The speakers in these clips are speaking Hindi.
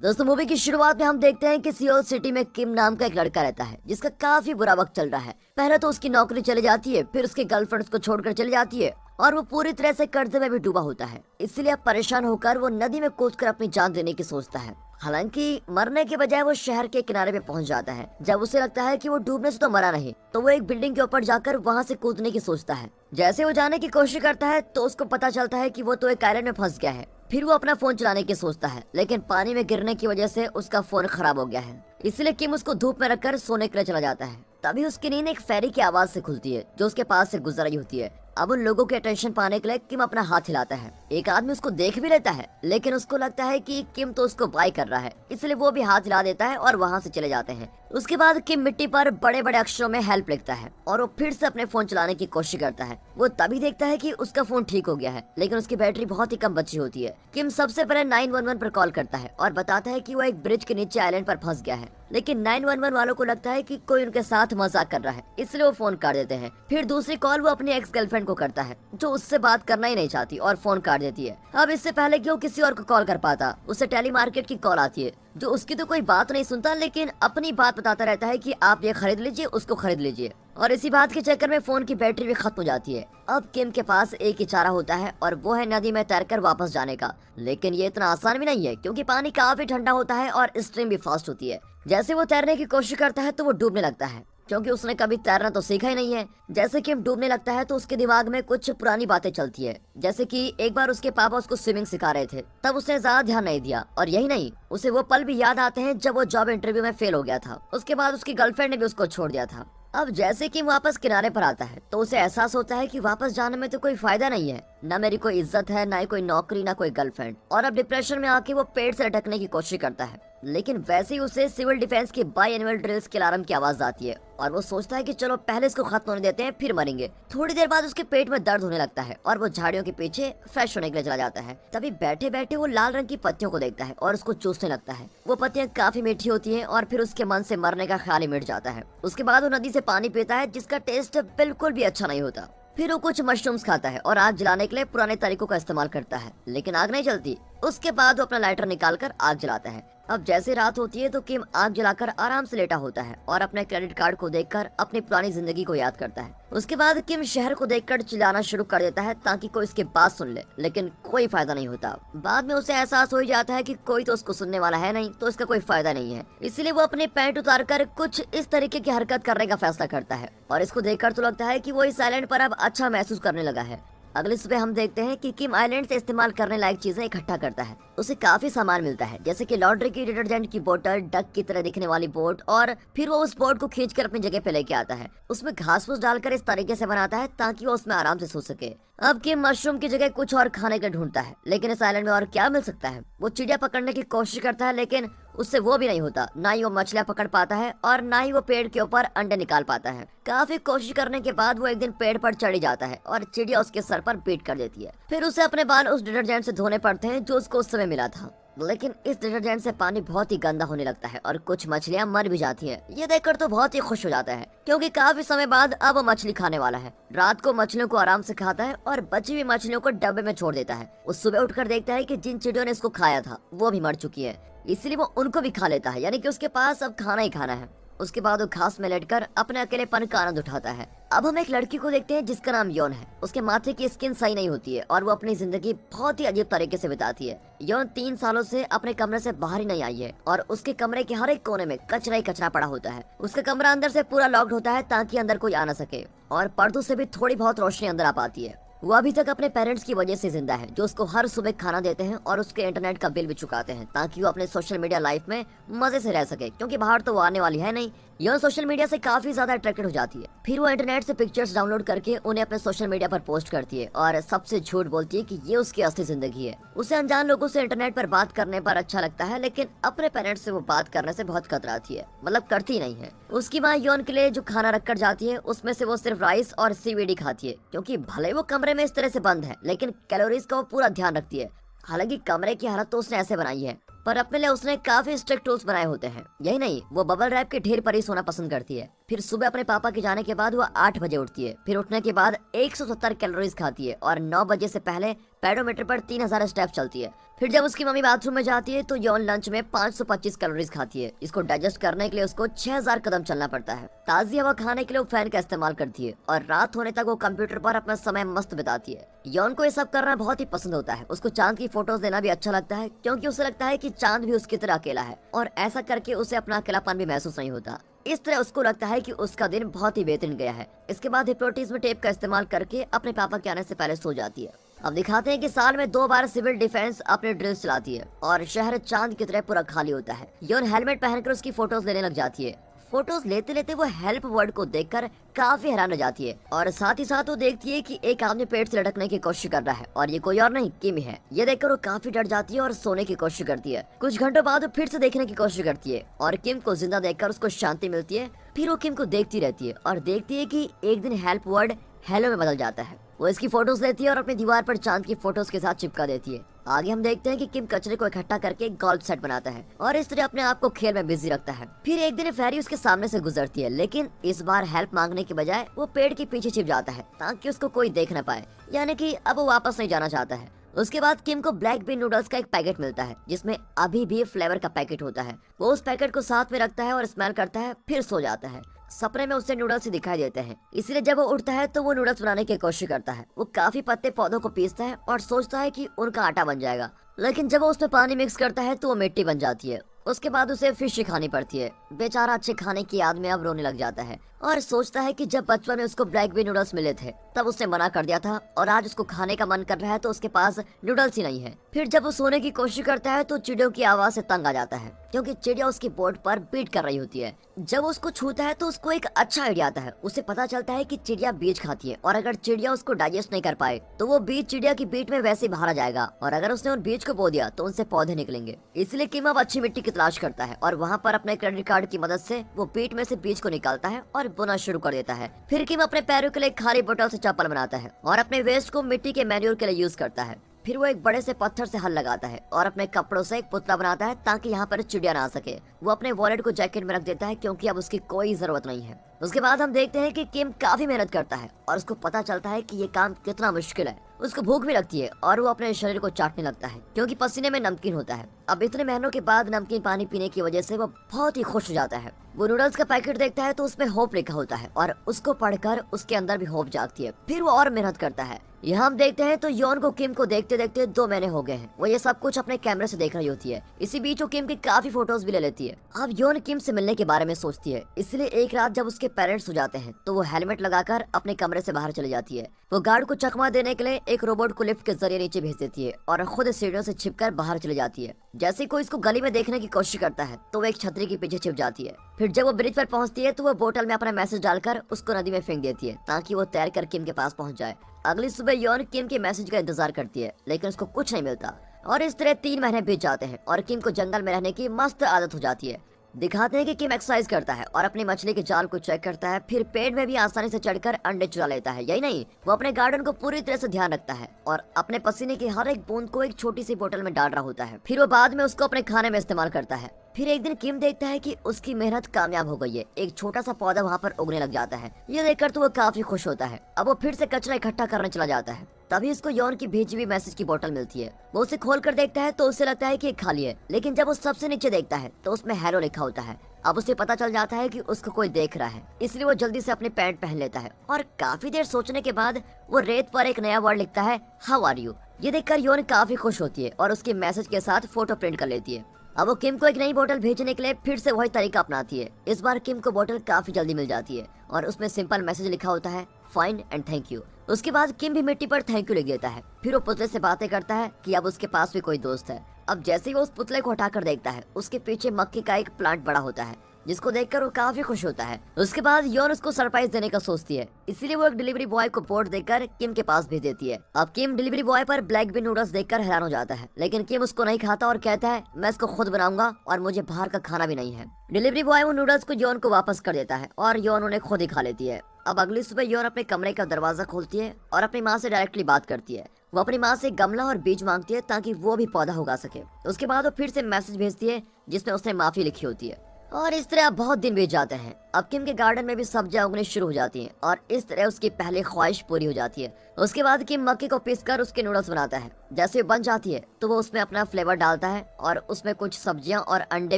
दोस्तों मूवी की शुरुआत में हम देखते हैं कि सियोल सिटी में किम नाम का एक लड़का रहता है जिसका काफी बुरा वक्त चल रहा है। पहले तो उसकी नौकरी चली जाती है, फिर उसके गर्लफ्रेंड को छोड़कर चली जाती है और वो पूरी तरह से कर्जे में भी डूबा होता है। इसलिए अब परेशान होकर वो नदी में कूदकर अपनी जान देने की सोचता है। हालांकि मरने के बजाय वो शहर के किनारे पे पहुंच जाता है। जब उसे लगता है कि वो डूबने से तो मरा नहीं, तो वो एक बिल्डिंग के ऊपर जाकर वहां से कूदने की सोचता है। जैसे वो जाने की कोशिश करता है तो उसको पता चलता है कि वो तो एक आइलैंड में फंस गया है। फिर वो अपना फोन चलाने की सोचता है, लेकिन पानी में गिरने की वजह से उसका फोन खराब हो गया है। इसलिए किम उसको धूप में रखकर सोने के लिए चला जाता है। तभी उसकी नींद एक फेरी की आवाज से खुलती है जो उसके पास से गुजर रही होती है। अब उन लोगों के अटेंशन पाने के लिए किम अपना हाथ हिलाता है। एक आदमी उसको देख भी लेता है, लेकिन उसको लगता है कि किम तो उसको बाय कर रहा है, इसलिए वो भी हाथ हिला देता है और वहाँ से चले जाते हैं। उसके बाद किम मिट्टी पर बड़े बड़े अक्षरों में हेल्प लिखता है और वो फिर से अपने फोन चलाने की कोशिश करता है। वो तभी देखता है कि उसका फोन ठीक हो गया है, लेकिन उसकी बैटरी बहुत ही कम बची होती है। किम सबसे पहले 911 पर कॉल करता है और बताता है कि वो एक ब्रिज के नीचे आइलैंड पर फंस गया है, लेकिन 911 वालों को लगता है कि कोई उनके साथ मजाक कर रहा है, इसलिए वो फोन काट देते हैं। फिर दूसरी कॉल वो अपनी एक्स गर्लफ्रेंड को करता है जो उससे बात करना ही नहीं चाहती और फोन काट देती है। अब इससे पहले कि वो किसी और को कॉल कर पाता, उसे टेलीमार्केट की कॉल आती है जो उसकी तो कोई बात नहीं सुनता, लेकिन अपनी बात बताता रहता है कि आप ये खरीद लीजिए, उसको खरीद लीजिए। और इसी बात के चक्कर में फोन की बैटरी भी खत्म हो जाती है। अब किम के पास एक ही चारा होता है और वो है नदी में तैरकर वापस जाने का। लेकिन ये इतना आसान भी नहीं है, क्योंकि पानी काफी ठंडा होता है और स्ट्रीम भी फास्ट होती है। जैसे वो तैरने की कोशिश करता है तो वो डूबने लगता है, क्योंकि उसने कभी तैरना तो सीखा ही नहीं है। जैसे कि डूबने लगता है तो उसके दिमाग में कुछ पुरानी बातें चलती है, जैसे कि एक बार उसके पापा उसको स्विमिंग सिखा रहे थे, तब उसने ज्यादा ध्यान नहीं दिया। और यही नहीं, उसे वो पल भी याद आते हैं जब वो जॉब इंटरव्यू में फेल हो गया था। उसके बाद उसकी गर्लफ्रेंड ने भी उसको छोड़ दिया था। अब जैसे कि वापस किनारे पर आता है तो उसे एहसास होता है कि वापस जाने में तो कोई फायदा नहीं है, न मेरी कोई इज्जत है, ना ही कोई नौकरी, ना कोई गर्लफ्रेंड। और अब डिप्रेशन में आके वो पेड़ से लटकने की कोशिश करता है, लेकिन वैसे ही उसे सिविल डिफेंस की बाई एनुअल ड्रिल्स के अलार्म की आवाज आती है और वो सोचता है कि चलो पहले इसको खत्म होने देते हैं, फिर मरेंगे। थोड़ी देर बाद उसके पेट में दर्द होने लगता है और वो झाड़ियों के पीछे फ्रेश होने के लिए चला जाता है। तभी बैठे बैठे वो लाल रंग की पत्तियों को देखता है और उसको चूसने लगता है। वो पत्तियां काफी मीठी होती हैं और फिर उसके मन से मरने का ख्याल ही मिट जाता है। उसके बाद वो नदी से पानी पीता है जिसका टेस्ट बिल्कुल भी अच्छा नहीं होता। फिर वो कुछ मशरूम्स खाता है और आग जलाने के लिए पुराने तरीकों का इस्तेमाल करता है, लेकिन आग नहीं जलती। उसके बाद वो अपना लाइटर निकालकर आग जलाता है। अब जैसे रात होती है तो किम आग जलाकर आराम से लेटा होता है और अपने क्रेडिट कार्ड को देखकर अपनी पुरानी जिंदगी को याद करता है। उसके बाद किम शहर को देखकर चिल्लाना शुरू कर देता है ताकि कोई इसकी बात सुन ले, लेकिन कोई फायदा नहीं होता। बाद में उसे एहसास हो ही जाता है कि कोई तो उसको सुनने वाला है नहीं, तो इसका कोई फायदा नहीं है। इसलिए वो अपने पैंट उतारकर कुछ इस तरीके की हरकत करने का फैसला करता है और इसको देखकर तो लगता है कि वो इस आइलैंड पर अब अच्छा महसूस करने लगा है। अगले सुबह हम देखते हैं कि किम आइलैंड से इस्तेमाल करने लायक चीजें इकट्ठा करता है। उसे काफी सामान मिलता है, जैसे कि लॉन्ड्री की डिटर्जेंट की बोतल, डक की तरह दिखने वाली बोट, और फिर वो उस बोट को खींचकर अपनी जगह पे लेके आता है। उसमें घास फूस डालकर इस तरीके से बनाता है ताकि वो उसमें आराम से सो सके। अब किम मशरूम की जगह कुछ और खाने के लिए ढूंढता है, लेकिन इस आइलैंड में और क्या मिल सकता है। वो चिड़िया पकड़ने की कोशिश करता है, लेकिन उससे वो भी नहीं होता। ना ही वो मछलियां पकड़ पाता है और ना ही वो पेड़ के ऊपर अंडे निकाल पाता है। काफी कोशिश करने के बाद वो एक दिन पेड़ पर चढ़ जाता है और चिड़िया उसके सर पर बीट कर देती है। फिर उसे अपने बाल उस डिटर्जेंट से धोने पड़ते हैं जो उसको उस समय मिला था, लेकिन इस डिटर्जेंट से पानी बहुत ही गंदा होने लगता है और कुछ मछलियां मर भी जाती हैं। ये देखकर तो बहुत ही खुश हो जाता है, क्योंकि काफी समय बाद अब वो मछली खाने वाला है। रात को मछलियों को आराम से खाता है और बची हुई मछलियों को डब्बे में छोड़ देता है। वो सुबह उठकर देखता है कि जिन चिड़ियों ने इसको खाया था वो भी मर चुकी है, इसलिए वो उनको भी खा लेता है, यानी कि उसके पास अब खाना ही खाना है। उसके बाद वो घास में लेटकर अपने अकेलेपन का आनंद उठाता है। अब हम एक लड़की को देखते हैं जिसका नाम योन है। उसके माथे की स्किन सही नहीं होती है और वो अपनी जिंदगी बहुत ही अजीब तरीके से बिताती है। योन 3 सालों से अपने कमरे से बाहर ही नहीं आई है और उसके कमरे के हर एक कोने में कचरा ही कचरा पड़ा होता है। उसका कमरा अंदर से पूरा लॉक्ड होता है ताकि अंदर कोई आ ना सके, और पर्दों से भी थोड़ी बहुत रोशनी अंदर आ पाती है। वो अभी तक अपने पेरेंट्स की वजह से जिंदा है, जो उसको हर सुबह खाना देते हैं और उसके इंटरनेट का बिल भी चुकाते हैं ताकि वो अपने सोशल मीडिया लाइफ में मजे से रह सके, क्योंकि बाहर तो वो आने वाली है नहीं। यह सोशल मीडिया से काफी ज्यादा अट्रैक्टेड हो जाती है। फिर वो इंटरनेट से पिक्चर्स डाउनलोड करके उन्हें अपने सोशल मीडिया पर पोस्ट करती है और सबसे झूठ बोलती है कि ये उसकी असली जिंदगी है। उसे अनजान लोगों से इंटरनेट पर बात करने पर अच्छा लगता है, लेकिन अपने पेरेंट्स से वो बात करने से बहुत कतराती है, मतलब करती नहीं है। उसकी माँ योन के लिए जो खाना रखकर जाती है उसमें से वो सिर्फ राइस और सीवीडी खाती है, क्योंकि भले वो कमरे में इस तरह से बंद है, लेकिन कैलोरीज का वो पूरा ध्यान रखती है। हालांकि कमरे की हालत तो उसने ऐसे बनाई है, पर अपने लिए उसने काफी स्ट्रिक्ट टूल्स बनाए होते हैं। यही नहीं, वो बबल रैप के ढेर पर ही सोना पसंद करती है। फिर सुबह अपने पापा के जाने के बाद वो 8 बजे उठती है। फिर उठने के बाद 170 कैलोरीज खाती है और 9 बजे से पहले पेडोमीटर पर 3000 स्टेप चलती है। फिर जब उसकी मम्मी बाथरूम में जाती है तो यौन लंच में 525 कैलोरीज खाती है। इसको डाइजेस्ट करने के लिए उसको 6000 कदम चलना पड़ता है। ताजी हवा खाने के लिए वो फैन का इस्तेमाल करती है और रात होने तक वो कंप्यूटर पर अपना समय मस्त बिताती है। यौन को ये सब करना बहुत ही पसंद होता है। उसको चांद की फोटोज लेना भी अच्छा लगता है, क्योंकि उसे लगता है कि चांद भी उसकी तरह अकेला है और ऐसा करके उसे अपना अकेलापन भी महसूस नहीं होता। इस तरह उसको लगता है कि उसका दिन बहुत ही बेहतरीन गया है। इसके बाद हिप्नोटिज्म टेप का इस्तेमाल करके अपने पापा के आने से पहले सो जाती है। अब दिखाते हैं कि साल में 2 बार सिविल डिफेंस अपने ड्रिल्स चलाती है और शहर चांद की तरह पूरा खाली होता है। यौन हेलमेट पहनकर उसकी फोटोज लेने लग जाती है। फोटोज लेते लेते वो हेल्प वर्ड को देखकर काफी हैरान हो जाती है और साथ ही साथ वो देखती है कि एक आदमी पेड़ से लटकने की कोशिश कर रहा है और ये कोई और नहीं, किम है। ये देखकर वो काफी डर जाती है और सोने की कोशिश करती है। कुछ घंटों बाद वो फिर से देखने की कोशिश करती है और किम को जिंदा देखकर उसको शांति मिलती है। फिर वो किम को देखती रहती है और देखती है कि एक दिन हेल्प वर्ड हेलो में बदल जाता है। वो इसकी फोटोज लेती है और अपनी दीवार पर चांद की फोटोज के साथ चिपका देती है। आगे हम देखते हैं कि किम कचरे को इकट्ठा करके गोल्फ सेट बनाता है और इस तरह अपने आप को खेल में बिजी रखता है। फिर एक दिन फेरी उसके सामने से गुजरती है, लेकिन इस बार हेल्प मांगने के बजाय वो पेड़ के पीछे छिप जाता है ताकि उसको कोई देख न पाए, यानी कि अब वो वापस नहीं जाना चाहता है। उसके बाद किम को ब्लैक बीन नूडल्स का एक पैकेट मिलता है जिसमें अभी भी फ्लेवर का पैकेट होता है। वो उस पैकेट को साथ में रखता है और स्मेल करता है, फिर सो जाता है। सपने में उसे नूडल्स ही दिखाई देते हैं, इसलिए जब वो उठता है तो वो नूडल्स बनाने की कोशिश करता है। वो काफी पत्ते पौधों को पीसता है और सोचता है कि उनका आटा बन जाएगा, लेकिन जब वो उसमें पानी मिक्स करता है तो वो मिट्टी बन जाती है। उसके बाद उसे फिश खानी पड़ती है। बेचारा अच्छे खाने की याद में अब रोने लग जाता है और सोचता है कि जब बचपन में उसको ब्लैक बीन नूडल्स मिले थे तब उसने मना कर दिया था और आज उसको खाने का मन कर रहा है तो उसके पास नूडल्स ही नहीं है। फिर जब वो सोने की कोशिश करता है तो चिड़ियों की आवाज से तंग आ जाता है, क्योंकि चिड़िया उसकी बोर्ड पर बीट कर रही होती है। जब वो उसको छूता है तो उसको एक अच्छा आइडिया आता है। उसे पता चलता है कि चिड़िया बीज खाती है और अगर चिड़िया उसको डाइजेस्ट नहीं कर पाए तो वो बीज चिड़िया की बीट में वैसे ही बाहर आ जाएगा और अगर उसने उन बीज को बो दिया तो उनसे पौधे निकलेंगे। इसलिए किम अब अच्छी मिट्टी की तलाश करता है और वहाँ पर अपने क्रेडिट कार्ड की मदद से वो बीट में से बीज को निकालता है और बोना शुरू कर देता है। फिर किम अपने पैरों के लिए खाली बोतल से चप्पल बनाता है और अपने वेस्ट को मिट्टी के मैन्योर के लिए यूज करता है। फिर वो एक बड़े से पत्थर से हल लगाता है और अपने कपड़ों से एक पुतला बनाता है ताकि यहाँ पर चिड़िया ना आ सके। वो अपने वॉलेट को जैकेट में रख देता है क्योंकि अब उसकी कोई जरूरत नहीं है। उसके बाद हम देखते हैं कि किम काफी मेहनत करता है और उसको पता चलता है कि ये काम कितना मुश्किल है। उसको भूख भी लगती है और वो अपने शरीर को चाटने लगता है क्योंकि पसीने में नमकीन होता है। अब इतने महीनों के बाद नमकीन पानी पीने की वजह से वो बहुत ही खुश हो जाता है। वो नूडल्स का पैकेट देखता है तो उसमें होप लिखा होता है और उसको पढ़कर उसके अंदर भी होप जागती है। फिर वो और मेहनत करता है। यहाँ हम देखते हैं तो यौन को किम को देखते देखते 2 महीने हो गए हैं। वो ये सब कुछ अपने कैमरे से देख रही होती है। इसी बीच वो किम की काफी फोटोज भी ले लेती है। अब यौन किम से मिलने के बारे में सोचती है, इसलिए एक रात जब उसके पेरेंट्स हो जाते हैं तो वो हेलमेट लगाकर अपने कमरे से बाहर चली जाती है। वो गार्ड को चकमा देने के लिए एक रोबोट को लिफ्ट के जरिए नीचे भेज देती है और खुद सीढ़ियों से छिपकर बाहर चली जाती है। जैसे कोई इसको गली में देखने की कोशिश करता है तो वो एक छतरी के पीछे छिप जाती है। फिर जब वो ब्रिज पर पहुंचती है तो वो बोतल में अपना मैसेज डालकर उसको नदी में फेंक देती है ताकि वो तैर कर किम के पास पहुंच जाए। अगली सुबह यौन किम के मैसेज का इंतजार करती है, लेकिन उसको कुछ नहीं मिलता और इस तरह 3 महीने बीत जाते हैं और किम को जंगल में रहने की मस्त आदत हो जाती है। दिखाते हैं कि किम एक्सरसाइज करता है और अपनी मछली के जाल को चेक करता है। फिर पेड़ में भी आसानी से चढ़कर अंडे चुरा लेता है। यही नहीं, वो अपने गार्डन को पूरी तरह से ध्यान रखता है और अपने पसीने की हर एक बूंद को एक छोटी सी बोतल में डाल रहा होता है। फिर वो बाद में उसको अपने खाने में इस्तेमाल करता है। फिर एक दिन किम देखता है कि उसकी मेहनत कामयाब हो गई है। एक छोटा सा पौधा वहाँ पर उगने लग जाता है। ये देखकर तो वो काफी खुश होता है। अब वो फिर से कचरा इकट्ठा करने चला जाता है। तभी उसको यौन की भेजी हुई मैसेज की बोतल मिलती है। वो उसे खोल कर देखता है तो उसे लगता है कि ये खाली है, लेकिन जब वो सबसे नीचे देखता है तो उसमें हेलो लिखा होता है। अब उसे पता चल जाता है कि उसको कोई देख रहा है, इसलिए वो जल्दी से अपनी पैंट पहन लेता है और काफी देर सोचने के बाद वो रेत पर एक नया वर्ड लिखता है, हाउ आर यू। ये देखकर यौन काफी खुश होती है और उसके मैसेज के साथ फोटो प्रिंट कर लेती है। अब वो किम को एक नई बोतल भेजने के लिए फिर से वही तरीका अपनाती है। इस बार किम को बोतल काफी जल्दी मिल जाती है और उसमें सिंपल मैसेज लिखा होता है, फाइन एंड थैंक यू। उसके बाद किम भी मिट्टी पर थैंक यू लिख देता है। फिर वो पुतले से बातें करता है कि अब उसके पास भी कोई दोस्त है। अब जैसे ही वो उस पुतले को हटाकर देखता है, उसके पीछे मक्के का एक प्लांट बड़ा होता है जिसको देखकर वो काफी खुश होता है। उसके बाद यौन उसको सरप्राइज देने का सोचती है, इसलिए वो एक डिलीवरी बॉय को बोर्ड देकर किम के पास भेज देती है। अब किम डिलीवरी बॉय पर ब्लैक बीन नूडल्स देखकर हैरान हो जाता है, लेकिन किम उसको नहीं खाता और कहता है, मैं इसको खुद बनाऊंगा और मुझे बाहर का खाना भी नहीं है। डिलीवरी बॉय वो नूडल्स को यौन को वापस कर देता है और यौन उन्हें खुद ही खा लेती है। अब अगली सुबह यौन अपने कमरे का दरवाजा खोलती है और अपनी माँ से डायरेक्टली बात करती है। वो अपनी माँ से गमला और बीज मांगती है ताकि वो भी पौधा उगा सके। उसके बाद वो फिर से मैसेज भेजती है जिसमें उसने माफी लिखी होती है। और इस तरह बहुत दिन बीत जाते हैं। अब किम के गार्डन में भी सब्जियां उगनी शुरू हो जाती हैं और इस तरह उसकी पहली ख्वाहिश पूरी हो जाती है। उसके बाद किम मक्के को पीसकर उसके नूडल्स बनाता है। जैसे बन जाती है तो वो उसमें अपना फ्लेवर डालता है और उसमें कुछ सब्जियां और अंडे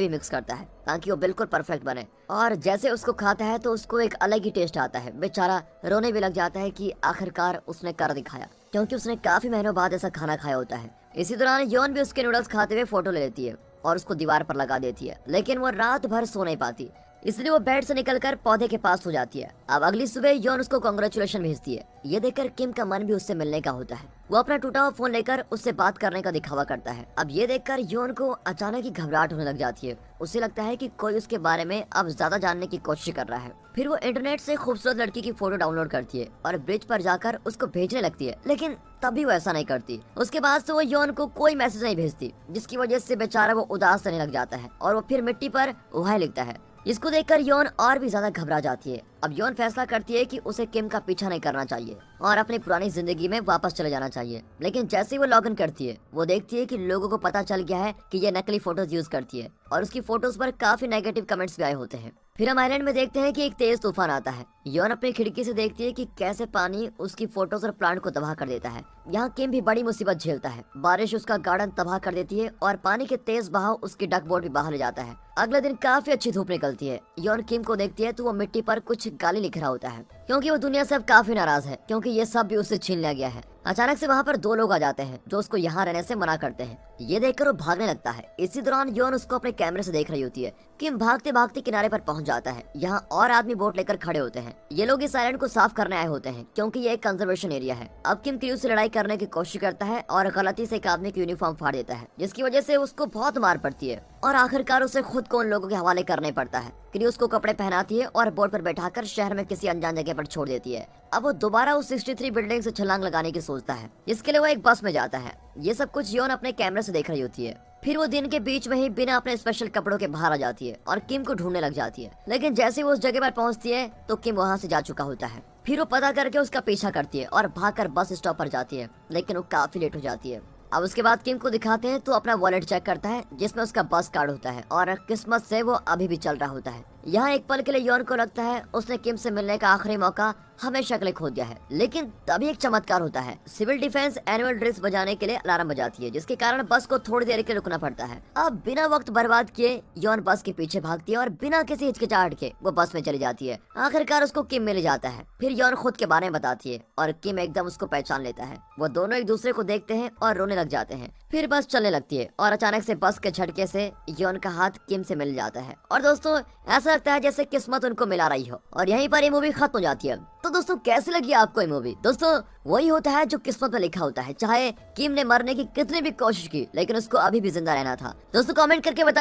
भी मिक्स करता है ताकि वो बिल्कुल परफेक्ट बने। और जैसे उसको खाता है तो उसको एक अलग ही टेस्ट आता है। बेचारा रोने भी लग जाता है कि आखिरकार उसने कर दिखाया, क्योंकि उसने काफी महीनों बाद ऐसा खाना खाया होता है। इसी दौरान योन भी उसके नूडल्स खाते हुए फोटो ले लेती है और उसको दीवार पर लगा देती है, लेकिन वो रात भर सो नहीं पाती, इसलिए वो बेड से निकलकर पौधे के पास हो जाती है। अब अगली सुबह योन उसको कांग्रेचुलेशन भेजती है। ये देखकर किम का मन भी उससे मिलने का होता है। वो अपना टूटा हुआ फोन लेकर उससे बात करने का दिखावा करता है। अब ये देखकर योन को अचानक ही घबराहट होने लग जाती है। उसे लगता है कि कोई उसके बारे में अब ज्यादा जानने की कोशिश कर रहा है। फिर वो इंटरनेट से खूबसूरत लड़की की फोटो डाउनलोड करती है और ब्रिज पर जाकर उसको भेजने लगती है, लेकिन तभी वो ऐसा नहीं करती। उसके बाद से वो योन को कोई मैसेज नहीं भेजती, जिसकी वजह से बेचारा वो उदास रहने लग जाता है और वो फिर मिट्टी पर उहाई लिखता है। इसको देखकर योन और भी ज्यादा घबरा जाती है। अब योन फैसला करती है कि उसे किम का पीछा नहीं करना चाहिए और अपनी पुरानी जिंदगी में वापस चले जाना चाहिए। लेकिन जैसे ही वो लॉगिन करती है, वो देखती है कि लोगों को पता चल गया है कि ये नकली फोटोज यूज करती है और उसकी फोटोज पर काफी नेगेटिव कमेंट्स भी आए होते हैं। फिर हम आइलैंड में देखते हैं कि एक तेज तूफान आता है। योन अपनी खिड़की से देखती है कि कैसे पानी उसकी फोटोज और प्लांट को तबाह कर देता है। यहाँ किम भी बड़ी मुसीबत झेलता है। बारिश उसका गार्डन तबाह कर देती है और पानी के तेज बहाव उसकी डक बोट भी बाहर ले जाता है। अगले दिन काफी अच्छी धूप निकलती है। योन किम को देखती है तो वो मिट्टी पर कुछ गाली लिख रहा होता है, क्योंकि वो दुनिया से अब काफी नाराज है, क्योंकि ये सब भी उससे छीन लिया गया है। अचानक से वहाँ पर दो लोग आ जाते हैं जो उसको यहाँ रहने से मना करते हैं। ये देखकर वो भागने लगता है। इसी दौरान योन उसको अपने कैमरे से देख रही होती है। किम भागते भागते किनारे पर पहुंच जाता है। यहाँ और आदमी बोट लेकर खड़े होते हैं। ये लोग इस आइलैंड को साफ करने आए होते हैं, क्योंकि ये एक कंजर्वेशन एरिया है। अब किम क्रू से लड़ाई करने की कोशिश करता है और गलती से एक आदमी की यूनिफॉर्म फाड़ देता है, जिसकी वजह से उसको बहुत मार पड़ती है और आखिरकार उसे खुद को उन लोगों के हवाले करने पड़ता है। क्रू उसको कपड़े पहनाती है और बोट पर बैठाकर शहर में किसी अनजान जगह पर छोड़ देती है। अब वो दोबारा उस 63 बिल्डिंग से छलांग लगाने की सोचता है, जिसके लिए वो एक बस में जाता है। ये सब कुछ योन अपने कैमरे से देख रही होती है। फिर वो दिन के बीच में ही बिना अपने स्पेशल कपड़ों के बाहर आ जाती है और किम को ढूंढने लग जाती है। लेकिन जैसे वो उस जगह पर पहुंचती है तो किम वहां से जा चुका होता है। फिर वो पता करके उसका पीछा करती है और भागकर बस स्टॉप पर जाती है, लेकिन वो काफी लेट हो जाती है। अब उसके बाद किम को दिखाते हैं तो अपना वॉलेट चेक करता है, जिसमें उसका बस कार्ड होता है और किस्मत से वो अभी भी चल रहा होता है। यहाँ एक पल के लिए योन को लगता है उसने किम से मिलने का आखिरी मौका हमेशा के लिए खो दिया है। लेकिन तभी एक चमत्कार होता है। सिविल डिफेंस एनुअल ड्रेस बजाने के लिए अलार्म बजाती है, जिसके कारण बस को थोड़ी देर के लिए रुकना पड़ता है। अब बिना वक्त बर्बाद किए योन बस के पीछे भागती है और बिना किसी हिचकिचाहट के वो बस में चली जाती है। आखिरकार उसको किम मिल जाता है। फिर योन खुद के बारे में बताती है और किम एकदम उसको पहचान लेता है। वो दोनों एक दूसरे को देखते हैं और रोने लग जाते हैं। फिर बस चलने लगती है और अचानक से बस के झटके से योन का हाथ किम से मिल जाता है और दोस्तों ऐसा लगता है जैसे किस्मत उनको मिला रही हो। और यहीं पर ये मूवी खत्म हो जाती है। तो दोस्तों कैसी लगी आपको ये मूवी? दोस्तों वही होता है जो किस्मत में लिखा होता है। चाहे किम ने मरने की कितनी भी कोशिश की, लेकिन उसको अभी भी जिंदा रहना था। दोस्तों कमेंट करके बताइए।